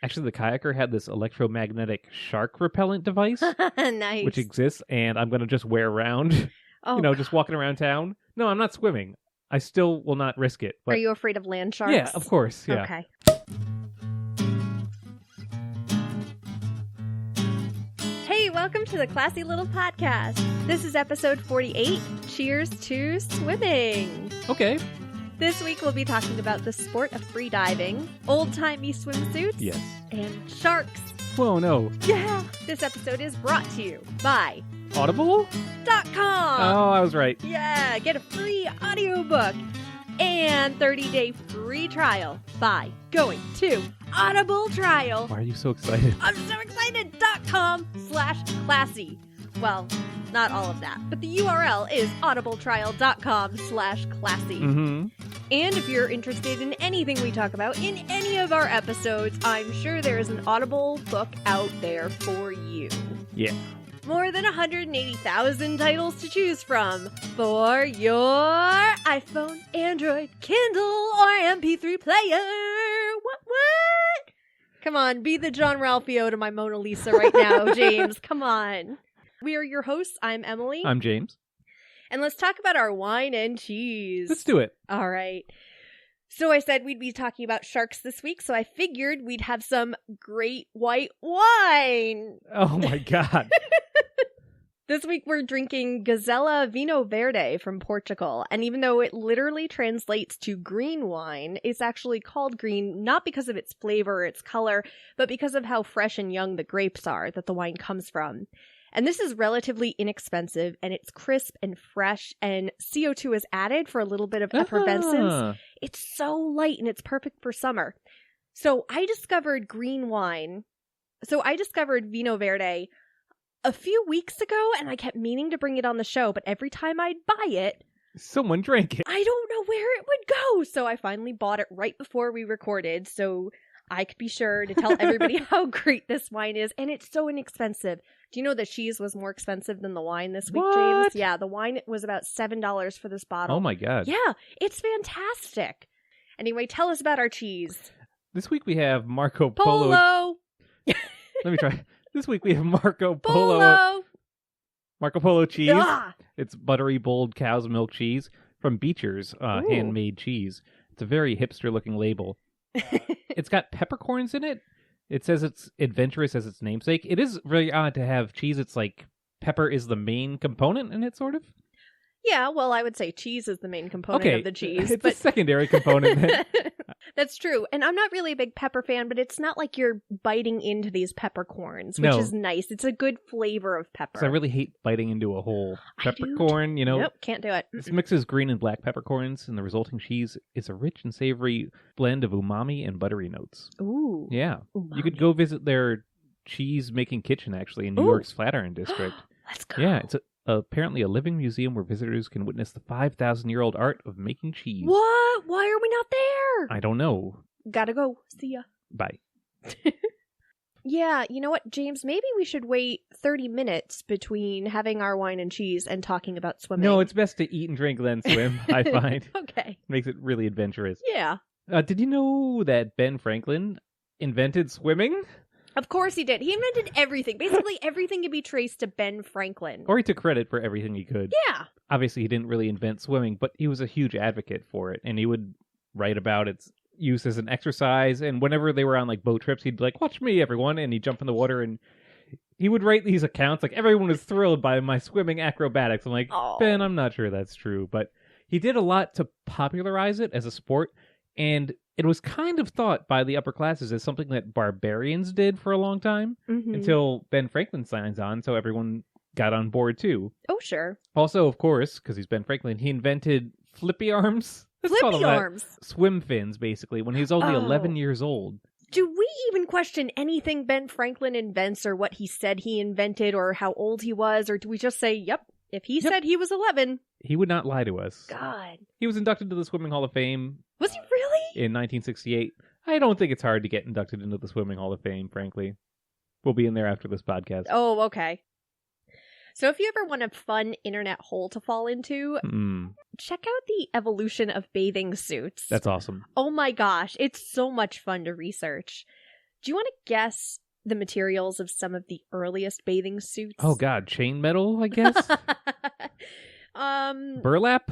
Actually, the kayaker had this electromagnetic shark repellent device, Nice. which exists, and I'm going to just wear around, Oh, just walking around town. No, I'm not swimming. I still will not risk it. But are you afraid of land sharks? yeah, of course, yeah. Okay. Hey, welcome to the Classy Little Podcast. This is episode 48. Cheers to swimming. Okay. This week we'll be talking about the sport of freediving, old-timey swimsuits, Yes. and sharks. Whoa, no. Yeah! This episode is brought to you by Audible? .com. Oh, I was right. Yeah, get a free audiobook and 30-day free trial by going to Audible Trial. Why are you so excited? I'm so excited! .com/classy. Well, not all of that, but the URL is audibletrial.com/classy. Mm-hmm. And if you're interested in anything we talk about in any of our episodes, I'm sure there is an Audible book out there for you. Yeah. More than 180,000 titles to choose from for your iPhone, Android, Kindle, or MP3 player. What? Come on, be the John Ralphio to my Mona Lisa right now, James. Come on. We are your hosts. I'm Emily. I'm James. And let's talk about our wine and cheese. Let's do it. All right. So I said we'd be talking about sharks this week, so I figured we'd have some great white wine. Oh my God. This week we're drinking Gazella Vinho Verde from Portugal, and even though it literally translates to green wine, it's actually called green not because of its flavor or its color, but because of how fresh and young the grapes are that the wine comes from. And this is relatively inexpensive, and it's crisp and fresh, and CO2 is added for a little bit of effervescence. Ah. It's so light, and it's perfect for summer. So I discovered green wine. So I discovered Vinho Verde a few weeks ago, and I kept meaning to bring it on the show, but every time I'd buy it, Someone drank it. I don't know where it would go. So I finally bought it right before we recorded, so I could be sure to tell everybody how great this wine is, and it's so inexpensive. Do you know the cheese was more expensive than the wine this week, What? James? Yeah, the wine was about $7 for this bottle. Oh my God. Yeah, it's fantastic. Anyway, tell us about our cheese. This week we have Marco Polo. Polo! Let me try. This week we have Marco Polo cheese. Ah! It's buttery, bold cow's milk cheese from Beecher's Ooh. handmade cheese. It's a very hipster-looking label. It's got peppercorns in it. It says it's adventurous as its namesake. It is really odd to have cheese. It's like pepper is the main component in it, sort of. Yeah, well, I would say cheese is the main component of the cheese. It's but a secondary component. That's true. And I'm not really a big pepper fan, but it's not like you're biting into these peppercorns, which No. is nice. It's a good flavor of pepper. 'Cause I really hate biting into a whole I do peppercorn, Nope, can't do it. This mixes green and black peppercorns, and the resulting cheese is a rich and savory blend of umami and buttery notes. Ooh. Yeah. Umami. You could go visit their cheese-making kitchen, actually, in New Ooh. York's Flatiron District. Let's go. Yeah, it's apparently a living museum where visitors can witness the 5,000-year-old art of making cheese. What? Why are we not there? I don't know. Gotta go. See ya. Bye. Yeah, you know what, James? Maybe we should wait 30 minutes between having our wine and cheese and talking about swimming. No, it's best to eat and drink, then swim, I find. Okay. Makes it really adventurous. Yeah. Did you know that Ben Franklin invented swimming? Of course he did. He invented everything. Basically, everything can be traced to Ben Franklin. Or he took credit for everything he could. Yeah. Obviously, he didn't really invent swimming, but he was a huge advocate for it, and he would write about its use as an exercise, and whenever they were on like boat trips, he'd be like, "Watch me, everyone," and he'd jump in the water, and he would write these accounts, like, everyone was thrilled by my swimming acrobatics. I'm like, Aw. Ben, I'm not sure that's true, but he did a lot to popularize it as a sport, and it was kind of thought by the upper classes as something that barbarians did for a long time, Mhm. until Ben Franklin signs on, so everyone got on board too. Oh, sure. Also, of course, because he's Ben Franklin, he invented flippy arms. Let's call Flippy them that. arms. Swim fins, basically, when he was only Oh. 11 years old. Do we even question anything Ben Franklin invents or what he said he invented or how old he was? Or do we just say, yep, if he Yep. said he was 11, He would not lie to us. God. He was inducted to the Swimming Hall of Fame Was he really? in 1968. I don't think it's hard to get inducted into the Swimming Hall of Fame, frankly. We'll be in there after this podcast. Oh, okay. So if you ever want a fun internet hole to fall into, check out the evolution of bathing suits. That's awesome. Oh my gosh, it's so much fun to research. Do you want to guess the materials of some of the earliest bathing suits? Oh, God. Chain metal, I guess? Burlap?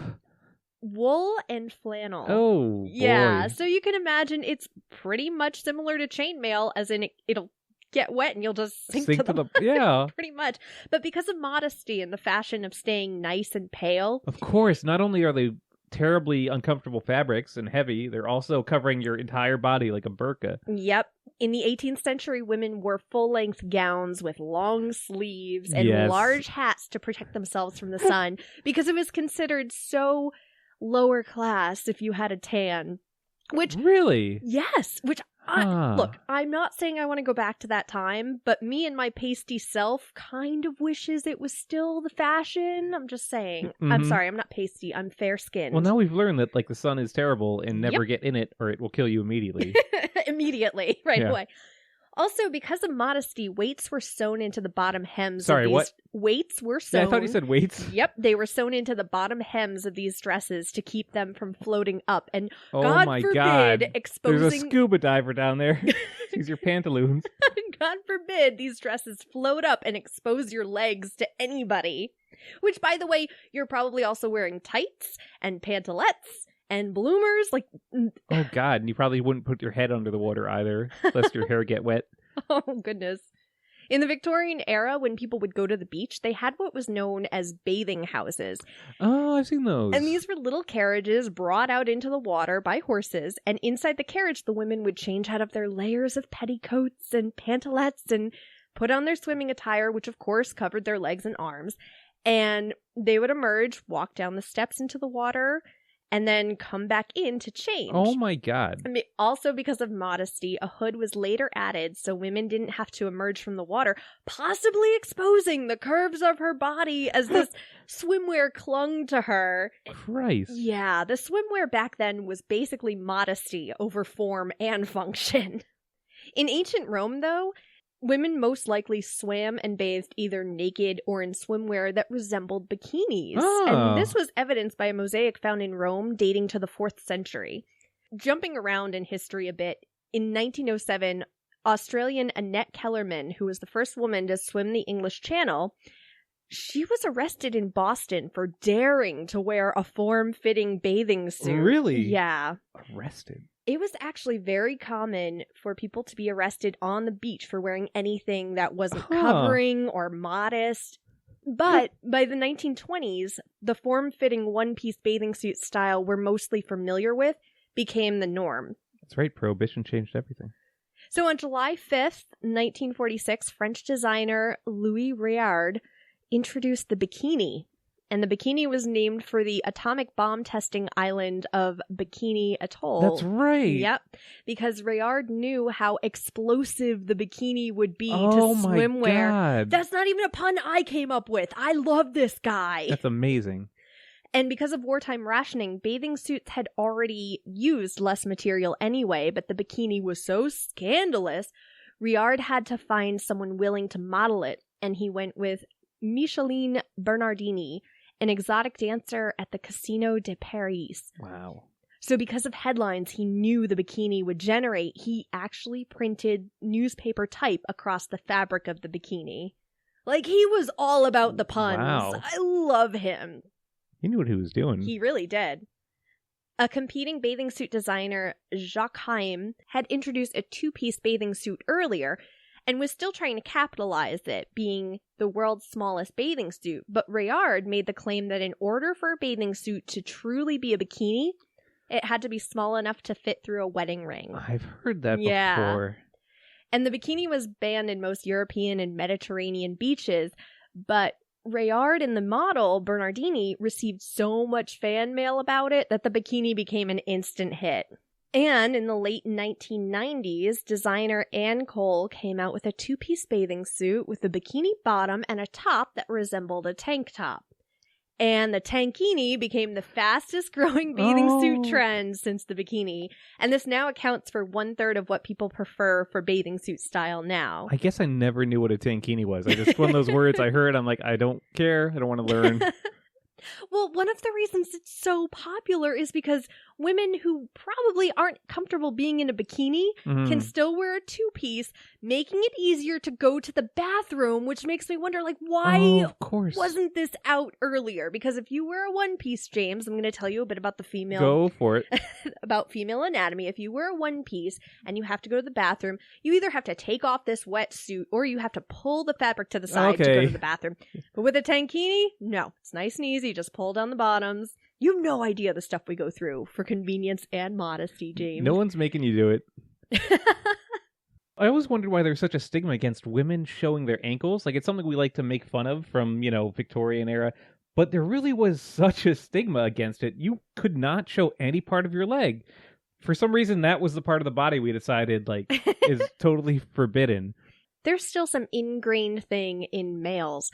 Wool and flannel. Oh, yeah. boy. So you can imagine it's pretty much similar to chainmail, as in it'll get wet and you'll just sink to the yeah. pretty much. But because of modesty and the fashion of staying nice and pale. Of course, not only are they terribly uncomfortable fabrics and heavy, they're also covering your entire body like a burqa. Yep. In the 18th century, women wore full-length gowns with long sleeves and large hats to protect themselves from the sun because it was considered so lower class if you had a tan. Which really? Yes, which look, I'm not saying I want to go back to that time, but me and my pasty self kind of wishes it was still the fashion. I'm just saying. Mm-hmm. I'm sorry, I'm not pasty. I'm fair-skinned. Well, now we've learned that like the sun is terrible and never get in it or it will kill you immediately. Immediately, right away. Also, because of modesty, weights were sewn into the bottom hems of these... what? Weights were sewn... Yeah, I thought you said weights. Yep, they were sewn into the bottom hems of these dresses to keep them from floating up. And oh God my forbid God. exposing... There's a scuba diver down there. Use your pantaloons. God forbid these dresses float up and expose your legs to anybody. Which, by the way, you're probably also wearing tights and pantalettes and bloomers. Like, oh God, and you probably wouldn't put your head under the water either, lest your hair get wet. Oh, goodness. In the Victorian era, when people would go to the beach, they had what was known as bathing houses. Oh, I've seen those. And these were little carriages brought out into the water by horses, and inside the carriage, the women would change out of their layers of petticoats and pantalettes and put on their swimming attire, which of course covered their legs and arms, and they would emerge, walk down the steps into the water, and then come back in to change. Oh my God. I mean, also because of modesty, a hood was later added so women didn't have to emerge from the water, possibly exposing the curves of her body as this swimwear clung to her. Christ. Yeah, the swimwear back then was basically modesty over form and function. In ancient Rome, though, women most likely swam and bathed either naked or in swimwear that resembled bikinis. Oh. And this was evidenced by a mosaic found in Rome dating to the 4th century. Jumping around in history a bit, in 1907, Australian Annette Kellerman, who was the first woman to swim the English Channel, she was arrested in Boston for daring to wear a form-fitting bathing suit. Really? Yeah. Arrested? It was actually very common for people to be arrested on the beach for wearing anything that wasn't covering or modest. But by the 1920s, the form-fitting one-piece bathing suit style we're mostly familiar with became the norm. That's right. Prohibition changed everything. So on July 5th, 1946, French designer Louis Réard introduced the bikini. And the bikini was named for the atomic bomb testing island of Bikini Atoll. That's right. Yep. Because Réard knew how explosive the bikini would be to swimwear. My God. That's not even a pun I came up with. I love this guy. That's amazing. And because of wartime rationing, bathing suits had already used less material anyway, but the bikini was so scandalous, Réard had to find someone willing to model it, and he went with Micheline Bernardini, an exotic dancer at the Casino de Paris. Wow. So because of headlines he knew the bikini would generate, he actually printed newspaper type across the fabric of the bikini. Like, he was all about the puns. Wow. I love him. He knew what he was doing. He really did. A competing bathing suit designer, Jacques Haim, had introduced a two-piece bathing suit earlier, and was still trying to capitalize it, being the world's smallest bathing suit. But Réard made the claim that in order for a bathing suit to truly be a bikini, it had to be small enough to fit through a wedding ring. I've heard that before. And the bikini was banned in most European and Mediterranean beaches, but Réard and the model, Bernardini, received so much fan mail about it that the bikini became an instant hit. And in the late 1990s, designer Anne Cole came out with a two-piece bathing suit with a bikini bottom and a top that resembled a tank top. And the tankini became the fastest growing bathing suit trend since the bikini. And this now accounts for 1/3 of what people prefer for bathing suit style now. I guess I never knew what a tankini was. I just, one of those words I heard, I'm like, I don't care. I don't want to learn. Well, one of the reasons it's so popular is because women who probably aren't comfortable being in a bikini can still wear a two-piece, making it easier to go to the bathroom, which makes me wonder, like, why of course. wasn't this out earlier? Because if you wear a one-piece, James, I'm going to tell you a bit about the female... Go for it. about female anatomy. If you wear a one-piece and you have to go to the bathroom, you either have to take off this wetsuit or you have to pull the fabric to the side to go to the bathroom. But with a tankini, no. It's nice and easy. Just pull down the bottoms. You have no idea the stuff we go through for convenience and modesty, James. No one's making you do it. I always wondered why there's such a stigma against women showing their ankles. Like, it's something we like to make fun of from, Victorian era. But there really was such a stigma against it. You could not show any part of your leg. For some reason, that was the part of the body we decided, is totally forbidden. There's still some ingrained thing in males.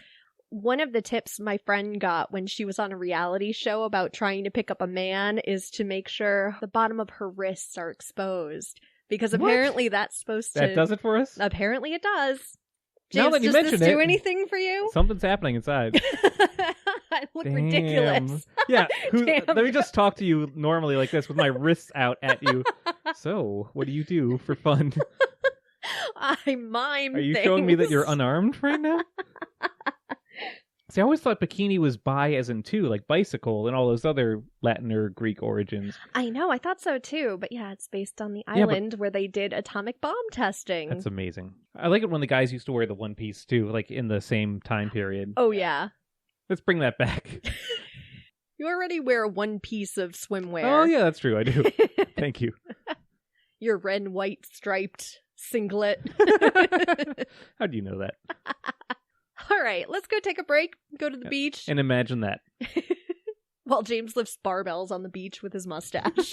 One of the tips my friend got when she was on a reality show about trying to pick up a man is to make sure the bottom of her wrists are exposed. Because apparently that's supposed to... That does it for us? Apparently it does. Now James, that you does mention this do it, anything for you? Something's happening inside. I look ridiculous. Yeah, Damn. let me just talk to you normally like this with my wrists out at you. So, what do you do for fun? I mime Are you things. showing me that you're unarmed right now? See, I always thought bikini was bi as in two, like bicycle and all those other Latin or Greek origins. I know, I thought so too, but yeah, it's based on the island where they did atomic bomb testing. That's amazing. I like it when the guys used to wear the one piece too, like in the same time period. Oh yeah. Let's bring that back. You already wear one piece of swimwear. Oh yeah, that's true, I do. Thank you. Your red and white striped singlet. How do you know that? All right, let's go take a break, go to the beach. And imagine that. While James lifts barbells on the beach with his mustache.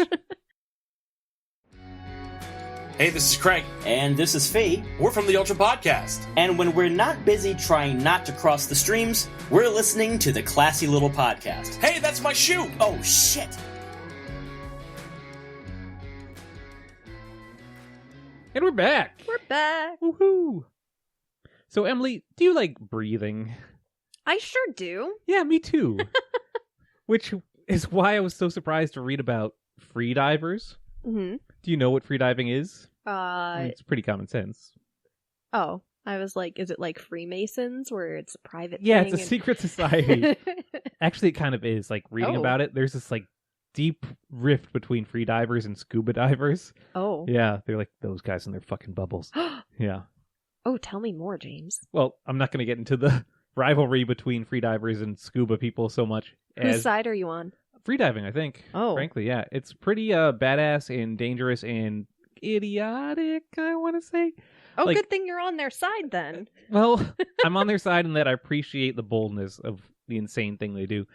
Hey, this is Craig. And this is Faye. We're from the Ultra Podcast. And when we're not busy trying not to cross the streams, we're listening to the Classy Little Podcast. Hey, that's my shoe! Oh, shit! And we're back! We're back! Woohoo! So, Emily, do you like breathing? I sure do. Yeah, me too. Which is why I was so surprised to read about freedivers. Mm-hmm. Do you know what freediving is? I mean, it's pretty common sense. Oh, I was like, is it like Freemasons where it's a private Yeah, thing? it's a secret society. Actually, it kind of is. Like, reading about it, there's this, like, deep rift between freedivers and scuba divers. Oh. Yeah, they're like those guys in their fucking bubbles. Yeah. Oh, tell me more, James. Well, I'm not going to get into the rivalry between freedivers and scuba people so much. Whose side are you on? Freediving, I think. Oh. Frankly, yeah. It's pretty badass and dangerous and idiotic, I want to say. Oh, like, good thing you're on their side then. Well, I'm on their side in that I appreciate the boldness of the insane thing they do.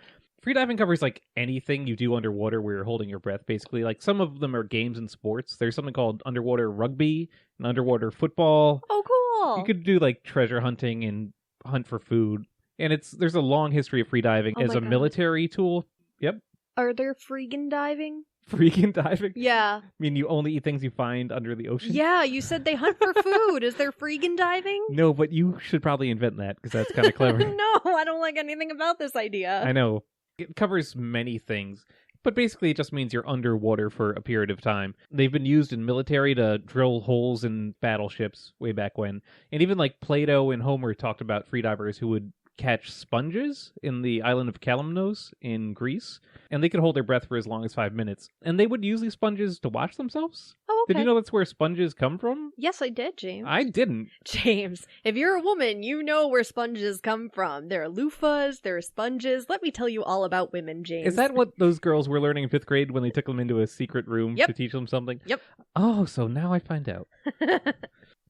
Freediving covers, like, anything you do underwater where you're holding your breath, basically. Like, some of them are games and sports. There's something called underwater rugby and underwater football. Oh, cool. You could do, like, treasure hunting and hunt for food. And there's a long history of freediving as a military tool. Yep. Are there freegan diving? Freaking diving? Yeah. I mean, you only eat things you find under the ocean? Yeah, you said they hunt for food. Is there freegan diving? No, but you should probably invent that, because that's kind of clever. No, I don't like anything about this idea. I know. It covers many things, but basically it just means you're underwater for a period of time. They've been used in military to drill holes in battleships way back when. And even like Plato and Homer talked about freedivers who would catch sponges in the island of Kalymnos in Greece, and they could hold their breath for as long as 5 minutes. And they would use these sponges to wash themselves. Oh, okay. Did you know that's where sponges come from? Yes, I did, James. I didn't. James, if you're a woman, you know where sponges come from. There are loofahs, there are sponges. Let me tell you all about women, James. Is that what those girls were learning in 5th grade when they took them into a secret room Yep. to teach them something? Yep. Oh, so now I find out.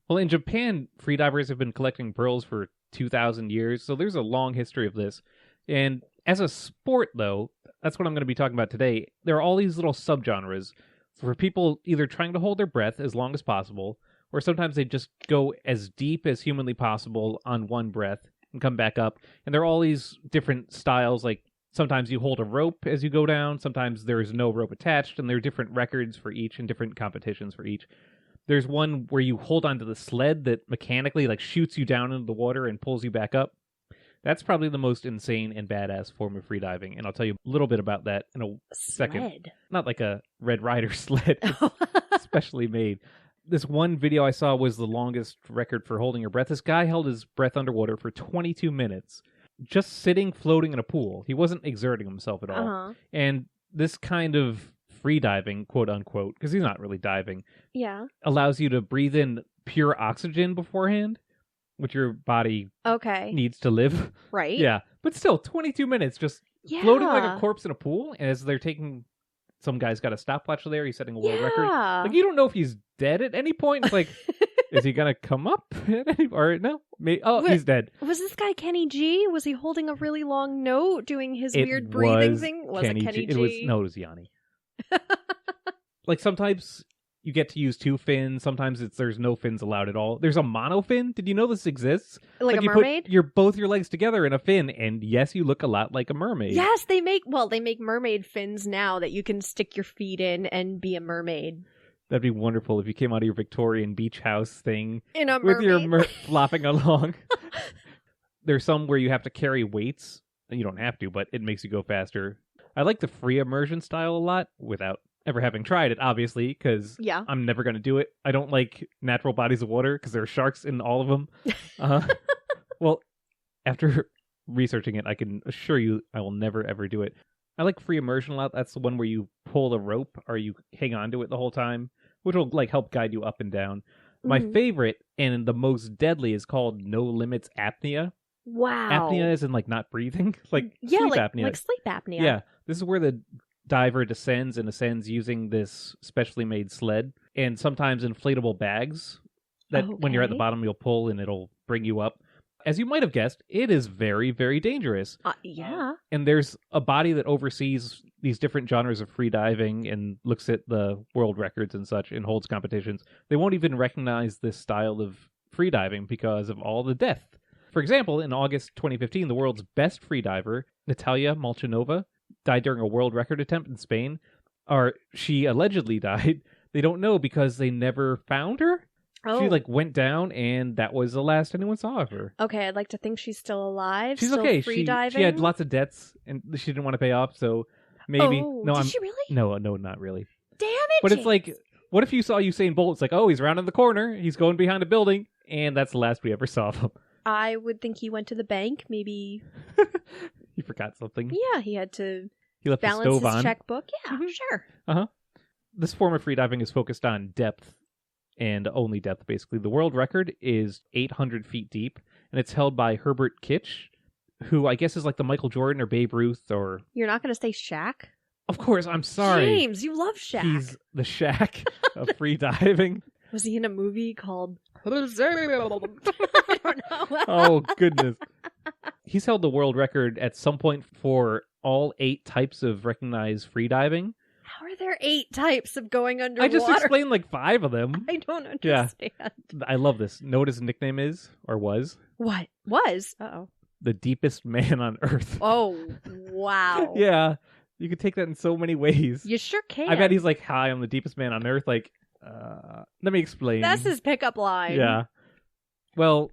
Well, in Japan, freedivers have been collecting pearls for 2,000 years, so there's a long history of this. And as a sport, though, that's what I'm going to be talking about today. There are all these little subgenres for people either trying to hold their breath as long as possible, or sometimes they just go as deep as humanly possible on one breath and come back up. And there are all these different styles, like sometimes you hold a rope as you go down, sometimes there is no rope attached, and there are different records for each and different competitions for each. There's one where you hold onto the sled that mechanically like shoots you down into the water and pulls you back up. That's probably the most insane and badass form of freediving, and I'll tell you a little bit about that in a second. Sled. Not like a Red Rider sled, it's specially made. This one video I saw was the longest record for holding your breath. This guy held his breath underwater for 22 minutes, just sitting, floating in a pool. He wasn't exerting himself at all. Uh-huh. And this kind of freediving, quote unquote, because he's not really diving, Yeah. allows you to breathe in pure oxygen beforehand, which your body Okay. needs to live. Right. Yeah, but still, 22 minutes just Yeah. floating like a corpse in a pool. And as they're taking, some guy's got a stopwatch there. He's setting a world record. Yeah. Like, you don't know if he's dead at any point. It's like, is he gonna come up at any? Or no? He's dead. Was this guy Kenny G? Was he holding a really long note, doing his It weird breathing was thing? Was Kenny it Kenny G? It was Yanni. Like, sometimes you get to use two fins. Sometimes there's no fins allowed at all. There's a mono fin. Did you know this exists? Like a you mermaid? Put both your legs together in a fin, and yes, you look a lot like a mermaid. Yes, they make mermaid fins now that you can stick your feet in and be a mermaid. That'd be wonderful if you came out of your Victorian beach house thing In a with mermaid. your flopping along. There's some where you have to carry weights. You don't have to, but it makes you go faster. I like the free immersion style a lot without ever having tried it, obviously, because Yeah. I'm never going to do it. I don't like natural bodies of water because there are sharks in all of them. Well, after researching it, I can assure you I will never, ever do it. I like free immersion a lot. That's the one where you pull the rope or you hang on to it the whole time, which will like help guide you up and down. My Mhm. favorite and the most deadly is called No Limits Apnea. Wow. Apnea is in like not breathing, like yeah, sleep like, apnea. like sleep apnea. Yeah, this is where the diver descends and ascends using this specially made sled and sometimes inflatable bags that when you're at the Okay. bottom you'll pull and it'll bring you up. As you might have guessed, it is very, very dangerous. Yeah. And there's a body that oversees these different genres of free diving and looks at the world records and such and holds competitions. They won't even recognize this style of free diving because of all the death. For example, in August 2015, the world's best free diver, Natalia Molchanova, died during a world record attempt in Spain. Or she allegedly died. They don't know because they never found her. Oh. She went down, and that was the last anyone saw of her. Okay, I'd like to think she's still alive. She's still okay. Free diving. She had lots of debts, and she didn't want to pay off. So maybe Did she really? no, not really. Damn it! But it's James. like, what if you saw Usain Bolt? It's like, oh, he's rounding the corner. He's going behind a building, and that's the last we ever saw of him. I would think he went to the bank. Maybe. He forgot something. Yeah, he had to He left the balance stove his on. checkbook. Yeah, Mhm. sure. This form of freediving is focused on depth and only depth, basically. The world record is 800 feet deep, and it's held by Herbert Kitch, who I guess is like the Michael Jordan or Babe Ruth or... You're not going to say Shaq? Of course, I'm sorry. James, you love Shaq. He's the Shaq of freediving. Was he in a movie called... I don't know. Oh, goodness. He's held the world record at some point for all 8 types of recognized freediving. How are there 8 types of going underwater? I just explained 5 of them. I don't understand. I love this. Know what his nickname is, or was? What? Was? Uh-oh. The deepest man on Earth. Oh, wow. Yeah, you could take that in so many ways. You sure can. I bet he's like, hi, I'm the deepest man on Earth. Let me explain. That's his pickup line. Yeah. Well,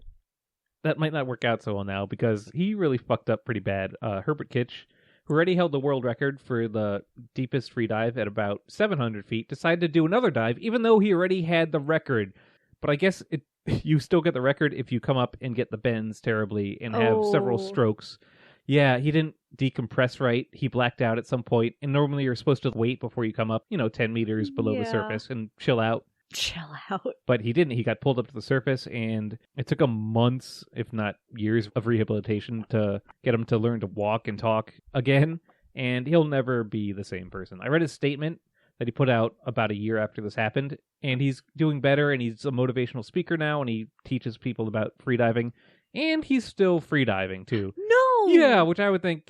that might not work out so well now because he really fucked up pretty bad. Herbert Kitch, who already held the world record for the deepest free dive at about 700 feet, decided to do another dive, even though he already had the record. But I guess you still get the record if you come up and get the bends terribly and have several strokes. Yeah, he didn't decompress right. He blacked out at some point, and normally you're supposed to wait before you come up, 10 meters below the surface and chill out. Chill out. But he didn't. He got pulled up to the surface, and it took him months, if not years, of rehabilitation to get him to learn to walk and talk again, and he'll never be the same person. I read his statement that he put out about a year after this happened, and he's doing better, and he's a motivational speaker now, and he teaches people about freediving, and he's still freediving, too. No! Yeah, which I would think,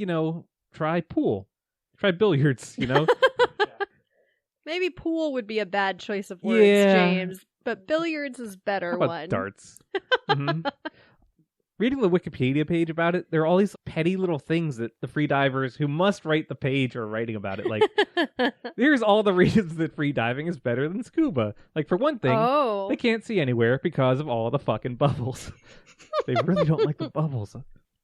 try pool. Try billiards, Maybe pool would be a bad choice of words, Yeah. James, but billiards is better How about one. darts? Mhm. Reading the Wikipedia page about it, there are all these petty little things that the free divers who must write the page are writing about it. Like, here's all the reasons that free diving is better than scuba. Like, for one thing, they can't see anywhere because of all the fucking bubbles. They really don't like the bubbles.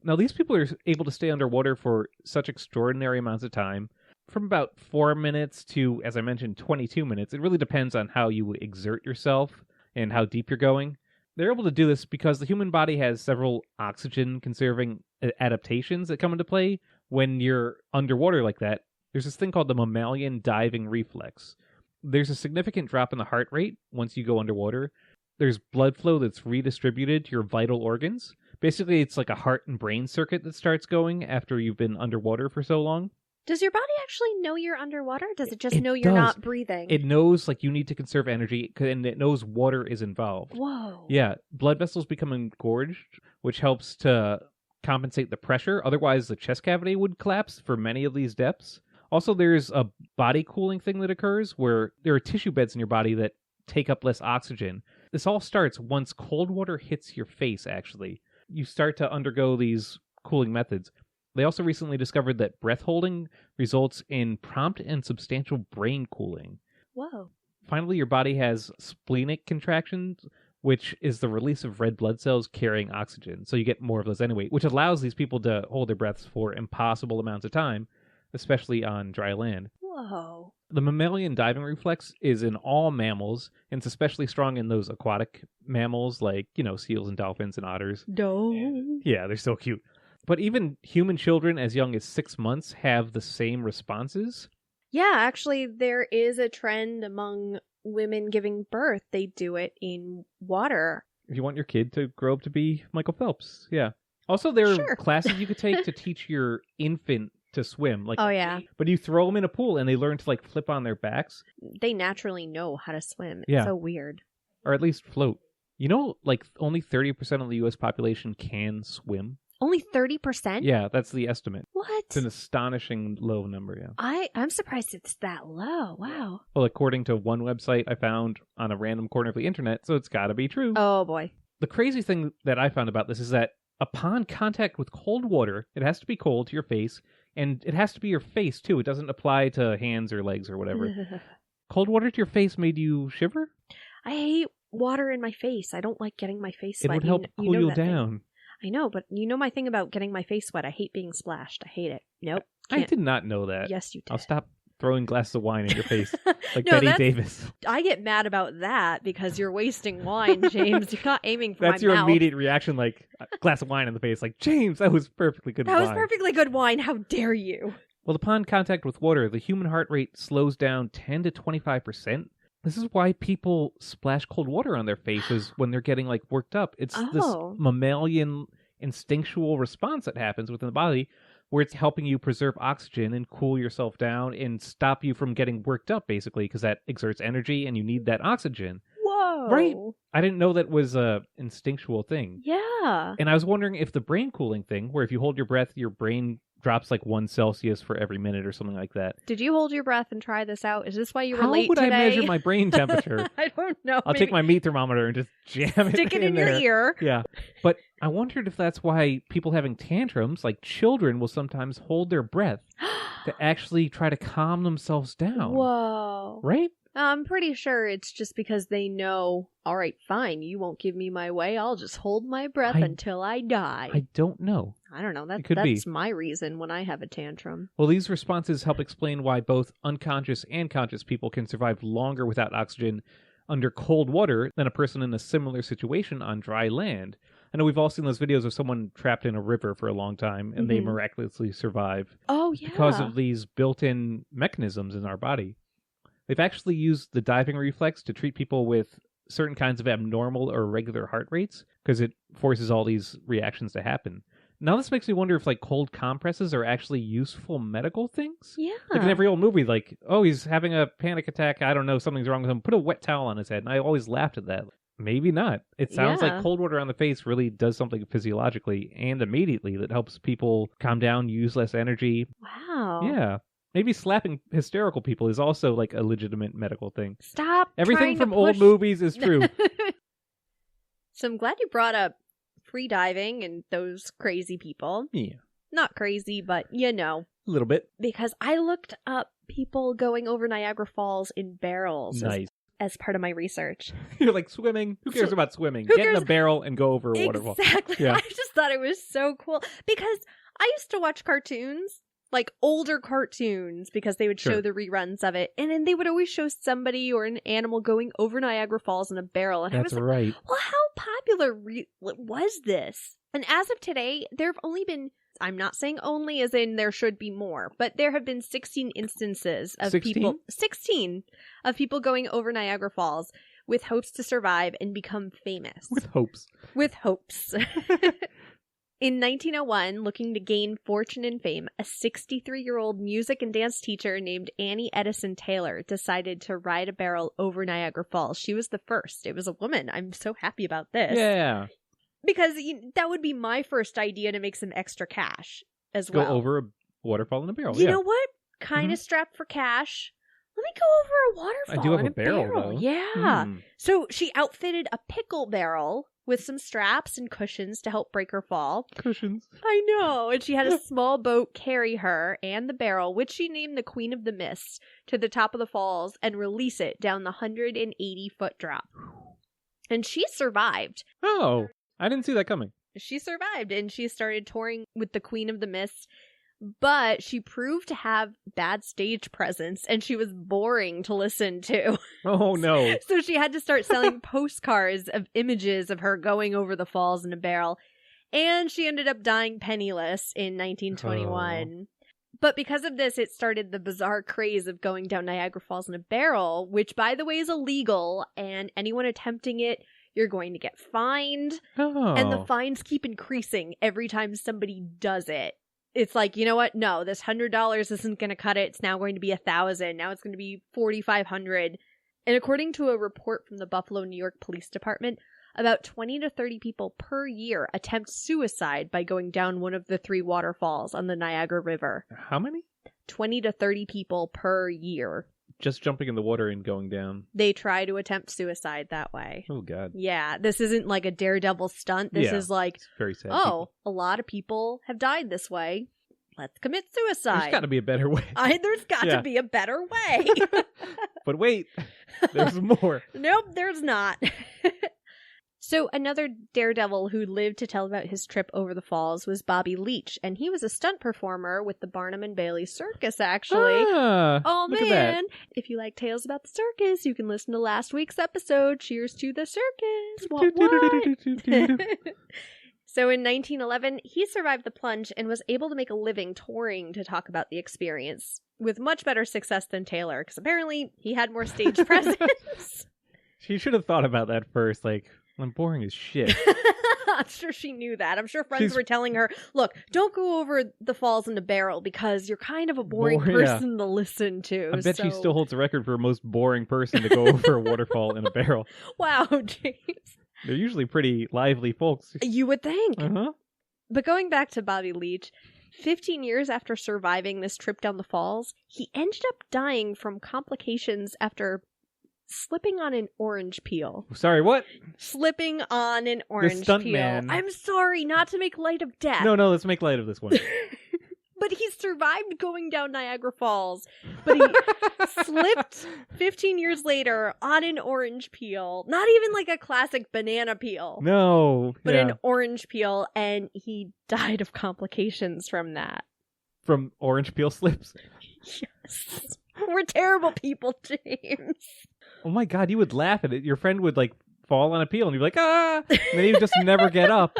Now, these people are able to stay underwater for such extraordinary amounts of time, from about 4 minutes to, as I mentioned, 22 minutes. It really depends on how you exert yourself and how deep you're going. They're able to do this because the human body has several oxygen-conserving adaptations that come into play when you're underwater like that. There's this thing called the mammalian diving reflex. There's a significant drop in the heart rate once you go underwater. There's blood flow that's redistributed to your vital organs. Basically, it's like a heart and brain circuit that starts going after you've been underwater for so long. Does your body actually know you're underwater? Does it just It know you're does. not breathing? It knows like you need to conserve energy, and it knows water is involved. Whoa. Yeah, blood vessels become engorged, which helps to compensate the pressure. Otherwise, the chest cavity would collapse for many of these depths. Also, there's a body cooling thing that occurs where there are tissue beds in your body that take up less oxygen. This all starts once cold water hits your face, actually. You start to undergo these cooling methods. They also recently discovered that breath holding results in prompt and substantial brain cooling. Whoa. Finally, your body has splenic contractions, which is the release of red blood cells carrying oxygen. So you get more of those anyway, which allows these people to hold their breaths for impossible amounts of time, especially on dry land. Whoa. The mammalian diving reflex is in all mammals, and it's especially strong in those aquatic mammals like, seals and dolphins and otters. No. Yeah, they're so cute. But even human children as young as 6 months have the same responses. Yeah, actually, there is a trend among women giving birth. They do it in water. If you want your kid to grow up to be Michael Phelps, yeah. Also, there are classes you could take to teach your infant to swim. Like, oh, yeah. But you throw them in a pool and they learn to flip on their backs. They naturally know how to swim. It's Yeah. so weird. Or at least float. Only 30% of the U.S. population can swim. Only 30%? Yeah, that's the estimate. What? It's an astonishing low number, yeah. I'm surprised it's that low. Wow. Well, according to one website I found on a random corner of the internet, so it's gotta be true. Oh, boy. The crazy thing that I found about this is that upon contact with cold water, it has to be cold to your face, and it has to be your face, too. It doesn't apply to hands or legs or whatever. Cold water to your face made you shiver? I hate water in my face. I don't like getting my face It wet. would help cool you down. I know, but you know my thing about getting my face wet. I hate being splashed. I hate it. Nope. I did not know that. Yes, you did. I'll stop throwing glasses of wine in your face like No, Betty Davis. I get mad about that because you're wasting wine, James. You're not aiming for That's my your mouth. immediate reaction, like a glass of wine in the face. Like, James, that was perfectly good wine. That was perfectly good wine. How dare you? Well, upon contact with water, the human heart rate slows down 10 to 25%. This is why people splash cold water on their faces when they're getting worked up. It's this mammalian instinctual response that happens within the body where it's helping you preserve oxygen and cool yourself down and stop you from getting worked up, basically, because that exerts energy and you need that oxygen. Whoa. Right? I didn't know that was a instinctual thing. Yeah. And I was wondering if the brain cooling thing, where if you hold your breath, your brain drops 1 Celsius for every minute or something like that. Did you hold your breath and try this out? Is this why you were late today? today? How would I measure my brain temperature? I don't know. I'll take my meat thermometer and just jam Stick it in there. your ear. Yeah. But I wondered if that's why people having tantrums, like children, will sometimes hold their breath to actually try to calm themselves down. Whoa. Right? I'm pretty sure it's just because they know, all right, fine, you won't give me my way. I'll just hold my breath until I die. I don't know. I don't know. That's be my reason when I have a tantrum. Well, these responses help explain why both unconscious and conscious people can survive longer without oxygen under cold water than a person in a similar situation on dry land. I know we've all seen those videos of someone trapped in a river for a long time and they miraculously survive. Oh, yeah. Because of these built-in mechanisms in our body. They've actually used the diving reflex to treat people with certain kinds of abnormal or irregular heart rates because it forces all these reactions to happen. Now this makes me wonder if cold compresses are actually useful medical things? Yeah. Like in every old movie, he's having a panic attack, I don't know, something's wrong with him, put a wet towel on his head. And I always laughed at that. Maybe not. It sounds like cold water on the face really does something physiologically and immediately that helps people calm down, use less energy. Wow. Yeah. Maybe slapping hysterical people is also a legitimate medical thing. Stop. Everything from old movies is true. So I'm glad you brought up free diving and those crazy people. Yeah. Not crazy, but A little bit. Because I looked up people going over Niagara Falls in barrels. Nice. as part of my research. You're like, swimming? Who cares about swimming? Who Get in cares? a barrel and go over a waterfall. Exactly. Yeah. I just thought it was so cool because I used to watch cartoons, like older cartoons, because they would show Sure. the reruns of it, and then they would always show somebody or an animal going over Niagara Falls in a barrel, and I That's was like, right. well, how popular was this? And as of today, there have only been, I'm not saying only as in there should be more, but there have been 16 instances of 16 of people going over Niagara Falls with hopes to survive and become famous. With hopes. With hopes. In 1901, looking to gain fortune and fame, a 63-year-old music and dance teacher named Annie Edison Taylor decided to ride a barrel over Niagara Falls. She was the first. It was a woman. I'm so happy about this. Yeah. Because that would be my first idea to make some extra cash as well. Go over a waterfall in a barrel. You yeah. know what? Kind of strapped for cash. Let me go over a waterfall I do have in a barrel, though. Yeah. Hmm. So she outfitted a pickle barrel with some straps and cushions to help break her fall. Cushions. I know. And she had a small boat carry her and the barrel, which she named the Queen of the Mists, to the top of the falls and release it down the 180-foot drop. And she survived. Oh, I didn't see that coming. She survived, and she started touring with the Queen of the Mist, but she proved to have bad stage presence, and she was boring to listen to. Oh, no. So she had to start selling postcards of images of her going over the falls in a barrel, and she ended up dying penniless in 1921. Oh. But because of this, it started the bizarre craze of going down Niagara Falls in a barrel, which, by the way, is illegal, and anyone attempting it, you're going to get fined. Oh. And the fines keep increasing every time somebody does it. It's like, you know what? No, this $100 isn't going to cut it. It's now going to be $1,000. Now it's going to be $4,500. And according to a report from the Buffalo, New York Police Department, about 20 to 30 people per year attempt suicide by going down one of the 3 waterfalls on the Niagara River. How many? 20 to 30 people per year. Just jumping in the water and going down. They try to attempt suicide that way. Oh, God. Yeah, this isn't like a daredevil stunt. This is like, It's very sad. oh, a lot of people have died this way. Let's commit suicide. There's got to be a better way. There's got Yeah. to be a better way. But wait, there's more. Nope, there's not. So another daredevil who lived to tell about his trip over the falls was Bobby Leach, and he was a stunt performer with the Barnum and Bailey Circus, actually. Ah, Oh, look at that. man. If you like tales about the circus, you can listen to last week's episode. Cheers to the circus. What? So in 1911, he survived the plunge and was able to make a living touring to talk about the experience, with much better success than Taylor, because apparently he had more stage presence. She should have thought about that first. Like, I'm boring as shit. I'm sure she knew that. I'm sure friends were telling her, look, don't go over the falls in a barrel because you're kind of a boring person to listen to. I bet she still holds the record for most boring person to go over a waterfall in a barrel. Wow, James. They're usually pretty lively folks. You would think. Uh-huh. But going back to Bobby Leach, 15 years after surviving this trip down the falls, he ended up dying from complications after slipping on an orange peel. Sorry, what? Slipping on an orange stunt peel. man. I'm sorry, not to make light of death. No, let's make light of this one. But he survived going down Niagara Falls. But he slipped 15 years later on an orange peel. Not even like a classic banana peel. No. But an orange peel, and he died of complications from that. From orange peel slips? Yes. We're terrible people, James. Oh my God, you would laugh at it. Your friend would like fall on a peel and you'd be like, ah! And then he would just never get up.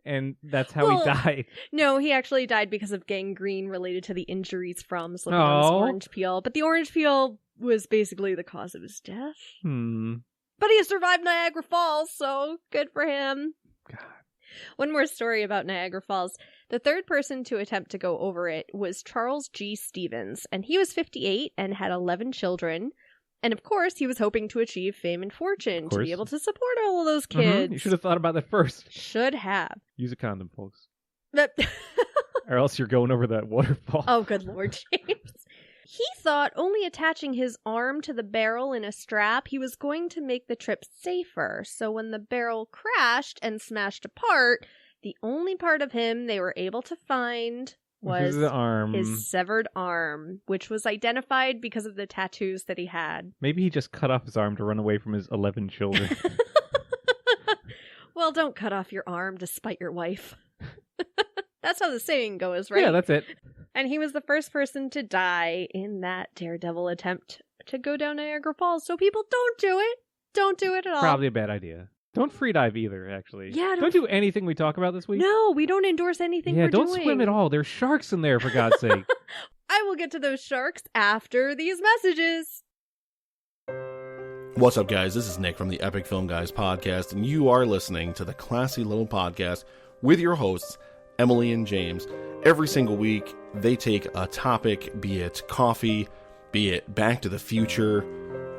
And that's how he died. No, he actually died because of gangrene related to the injuries from slipping on this orange peel. But the orange peel was basically the cause of his death. But he survived Niagara Falls, so good for him. God. One more story about Niagara Falls. The third person to attempt to go over it was Charles G. Stevens, and he was 58 and had 11 children. And of course, he was hoping to achieve fame and fortune to be able to support all of those kids. You should have thought about that first. Should have. Use a condom, folks. But Or else you're going over that waterfall. Oh, good Lord, James. He thought only attaching his arm to the barrel in a strap, he was going to make the trip safer. So when the barrel crashed and smashed apart, the only part of him they were able to find was His arm. his severed arm, which was identified because of the tattoos that he had. Maybe he just cut off his arm to run away from his 11 children. Well, don't cut off your arm to spite your wife. That's how the saying goes, right? Yeah, that's it. And he was the first person to die in that daredevil attempt to go down Niagara Falls. So people, don't do it. Don't do it at all. Probably a bad idea. Don't free dive either, actually. Yeah, don't do anything we talk about this week. No, we don't endorse anything Yeah, we're don't doing. swim at all. There's sharks in there, for God's sake. I will get to those sharks after these messages. What's up, guys? This is Nick from the Epic Film Guys podcast, and you are listening to the Classy Little Podcast with your hosts, Emily and James. Every single week, they take a topic, be it coffee, be it Back to the Future,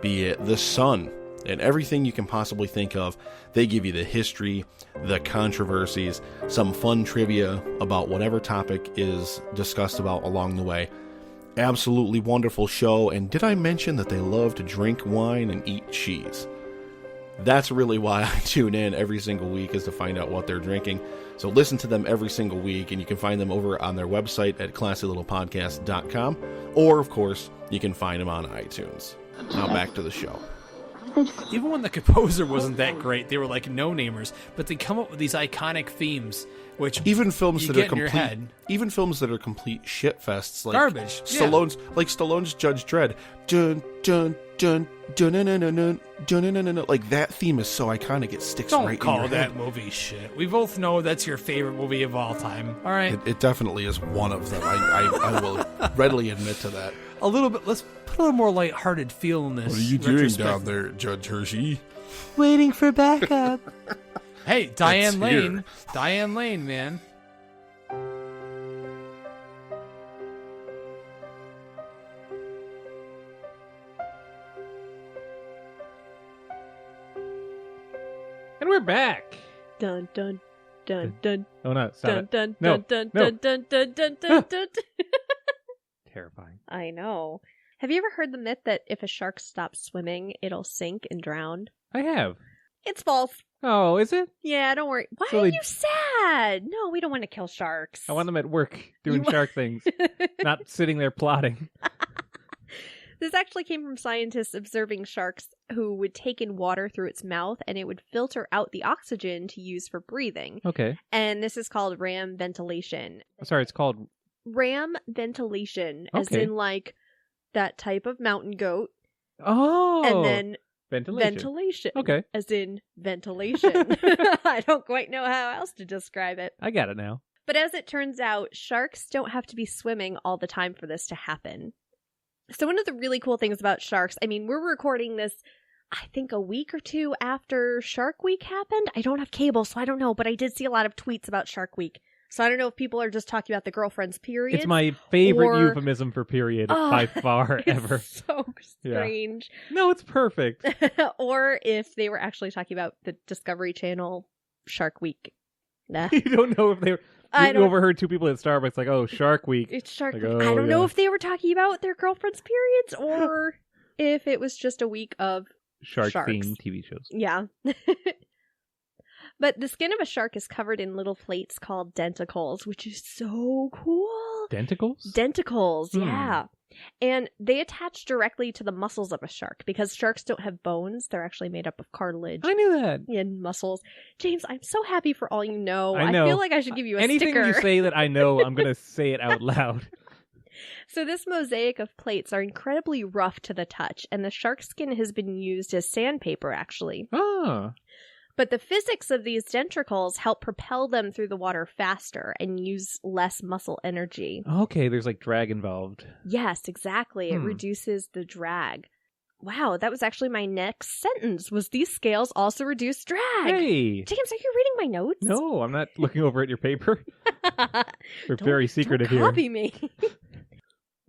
be it the sun, and everything you can possibly think of. They give you the history, the controversies, some fun trivia about whatever topic is discussed about along the way. Absolutely wonderful show, and did I mention that they love to drink wine and eat cheese? That's really why I tune in every single week, is to find out what they're drinking. So listen to them every single week, and you can find them over on their website at classylittlepodcast.com, or of course, you can find them on iTunes. Now back to the show. Even when the composer wasn't that great, they were like no-namers, but they come up with these iconic themes, which even films you that are get in your complete, head. even films that are complete shit fests, like Garbage. Stallone's Judge Dredd, dun dun dun dun dun dun dun dun dun dun. Like that theme is so iconic, it sticks Don't right call in your that head. movie shit. We both know that's your favorite movie of all time. All right, It definitely is one of them. I will readily admit to that. a little bit. Let's put a little more lighthearted feel in this. retrospect. there, Judge Hershey? Waiting for backup. Hey, Diane That's here. Lane. Diane Lane, man. And we're back. Dun dun dun dun Oh, no. Stop dun it. dun No, dun no. dun dun dun dun dun dun. Terrifying. I know. Have you ever heard the myth that if a shark stops swimming, it'll sink and drown? I have. It's false. Oh, is it? Yeah, don't worry. Why So are they- you sad? No, we don't want to kill sharks. I want them at work doing You- shark things, not sitting there plotting. This actually came from scientists observing sharks who would take in water through its mouth and it would filter out the oxygen to use for breathing. Okay. And this is called ram ventilation. Sorry, it's called... Ram ventilation, as Okay. in like that type of mountain goat. Oh! And then ventilation. ventilation. Okay. As in ventilation. I don't quite know how else to describe it. I got it now. But as it turns out, sharks don't have to be swimming all the time for this to happen. So one of the really cool things about sharks, I mean, we're recording this, I think, a week or two after Shark Week happened. I don't have cable, so I don't know, but I did see a lot of tweets about Shark Week. So I don't know if people are just talking about the girlfriend's period. It's my favorite or- euphemism for period by far ever. It's so strange. No, it's perfect. Or if they were actually talking about the Discovery Channel Shark Week. Nah. You don't know if they were... I You don't. overheard two people at Starbucks like, oh, Shark Week. It's Shark Like, Week. oh, I don't know yeah. if they were talking about their girlfriend's periods or if it was just a week of Shark sharks. themed TV shows. Yeah. But the skin of a shark is covered in little plates called denticles, which is so cool. Denticles? Denticles, Hmm. yeah. And they attach directly to the muscles of a shark because sharks don't have bones. They're actually made up of cartilage I knew that. and muscles. James, I'm so happy for all you know. I know. feel like I should give you a Anything sticker. you say that I know, I'm going to say it out loud. So this mosaic of plates are incredibly rough to the touch, and the shark skin has been used as sandpaper, actually. Oh. But the physics of these dentricles help propel them through the water faster and use less muscle energy. Okay, there's like drag involved. Yes, exactly. It Hmm. reduces the drag. Wow, that was actually my next sentence, was these scales also reduce drag. Hey! James, are you reading my notes? No, I'm not looking over at your paper. We're Don't- very secretive don't here. copy me.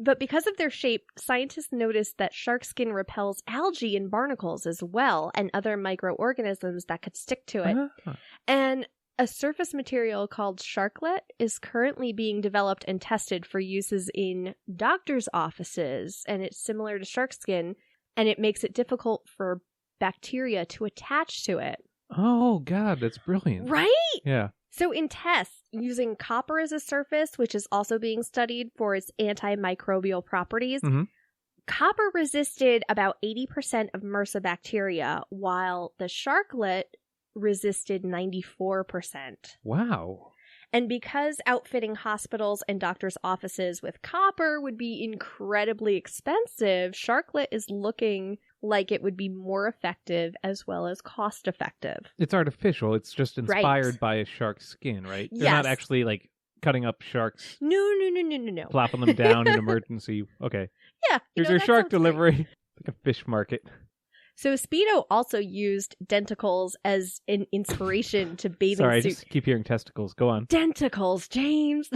But because of their shape, scientists noticed that shark skin repels algae and barnacles as well, and other microorganisms that could stick to it. Ah. And a surface material called sharklet is currently being developed and tested for uses in doctors' offices, and it's similar to shark skin, and it makes it difficult for bacteria to attach to it. Oh, God, that's brilliant. Right? Yeah. So in tests using copper as a surface, which is also being studied for its antimicrobial properties, Mhm. copper resisted about 80% of MRSA bacteria, while the sharklet resisted 94%. Wow. And because outfitting hospitals and doctors' offices with copper would be incredibly expensive, sharklet is looking like it would be more effective as well as cost effective. It's artificial. It's just inspired by a shark's skin, right? They're not Yes. actually like cutting up sharks, No. plopping them down in emergency. Okay. Yeah. Here's know, your that shark sounds great. delivery. Like a fish market. So Speedo also used denticles as an inspiration to bathing Sorry, I suit. just keep hearing testicles. Go on. Denticles, James.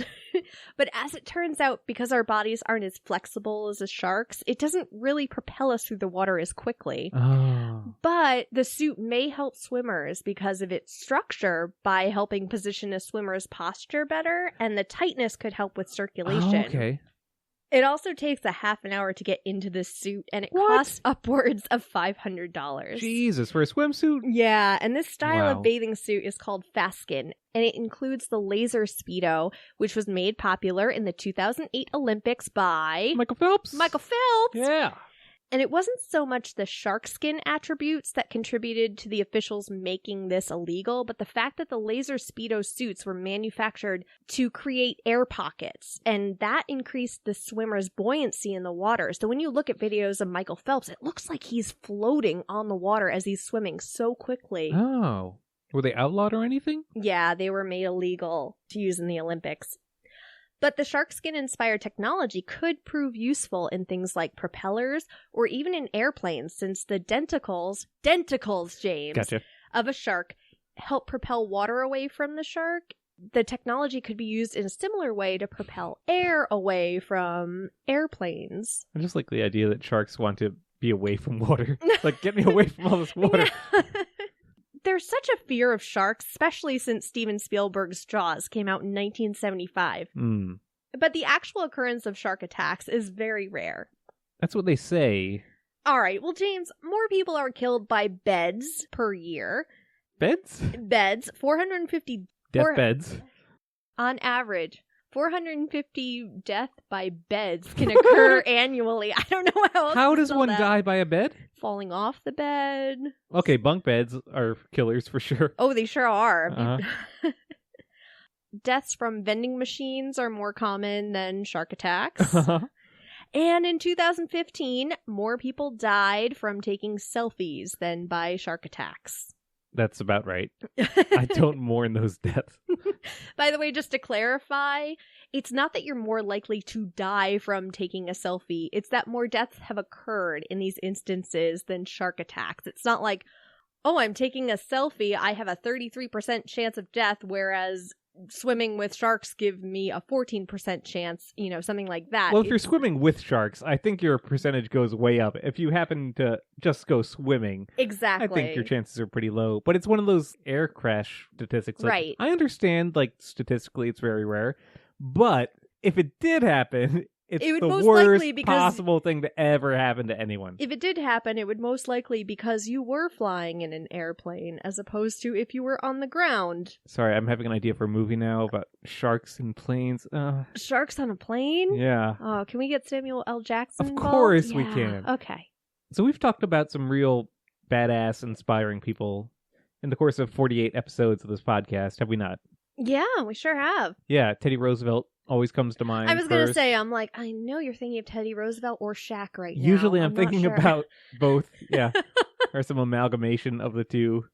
But as it turns out, because our bodies aren't as flexible as a shark's, it doesn't really propel us through the water as quickly. Oh. But the suit may help swimmers because of its structure by helping position a swimmer's posture better, and the tightness could help with circulation. Oh, okay. It also takes a half an hour to get into this suit, and it What? costs upwards of $500. Jesus, for a swimsuit? Yeah, and this style Wow. of bathing suit is called Faskin, and it includes the laser Speedo, which was made popular in the 2008 Olympics by Michael Phelps? Michael Phelps. Yeah. And it wasn't so much the shark skin attributes that contributed to the officials making this illegal, but the fact that the laser Speedo suits were manufactured to create air pockets, and that increased the swimmer's buoyancy in the water. So when you look at videos of Michael Phelps, it looks like he's floating on the water as he's swimming so quickly. Oh. Were they outlawed or anything? Yeah, they were made illegal to use in the Olympics. But the shark skin inspired technology could prove useful in things like propellers or even in airplanes, since the denticles, James, Gotcha. of a shark help propel water away from the shark. The technology could be used in a similar way to propel air away from airplanes. I just like the idea that sharks want to be away from water. Like, get me away from all this water. Yeah. There's such a fear of sharks, especially since Steven Spielberg's Jaws came out in 1975. Hmm. But the actual occurrence of shark attacks is very rare. That's what they say. All right, well, James, more people are killed by beds per year. Beds? Beds, 450 Deathbeds. on average. 450 death by beds can occur annually. I don't know how else How to does spell one that. die by a bed? Falling off the bed. Okay, bunk beds are killers for sure. Oh, they sure are. Uh-huh. Deaths from vending machines are more common than shark attacks. And in 2015, more people died from taking selfies than by shark attacks. That's about right. I don't mourn those deaths. By the way, just to clarify, it's not that you're more likely to die from taking a selfie. It's that more deaths have occurred in these instances than shark attacks. It's not like, oh, I'm taking a selfie, I have a 33% chance of death, whereas swimming with sharks give me a 14% chance, something like that. Well, if you're swimming with sharks, I think your percentage goes way up. If you happen to just go swimming, Exactly. I think your chances are pretty low. But it's one of those air crash statistics. Like, Right. I understand, like, statistically it's very rare. But if it did happen, it's It would the most worst likely because- possible thing to ever happen to anyone. If it did happen, it would most likely because you were flying in an airplane as opposed to if you were on the ground. Sorry, I'm having an idea for a movie now about sharks and planes. Sharks on a plane? Yeah. Oh, can we get Samuel L. Jackson Of involved? course we Yeah, can. Okay. So we've talked about some real badass, inspiring people in the course of 48 episodes of this podcast, have we not? Yeah, we sure have. Yeah, Teddy Roosevelt always comes to mind. I was going to first. say, I'm like, I know you're thinking of Teddy Roosevelt or Shaq right now. Usually I'm not thinking sure. about both, yeah, or some amalgamation of the two.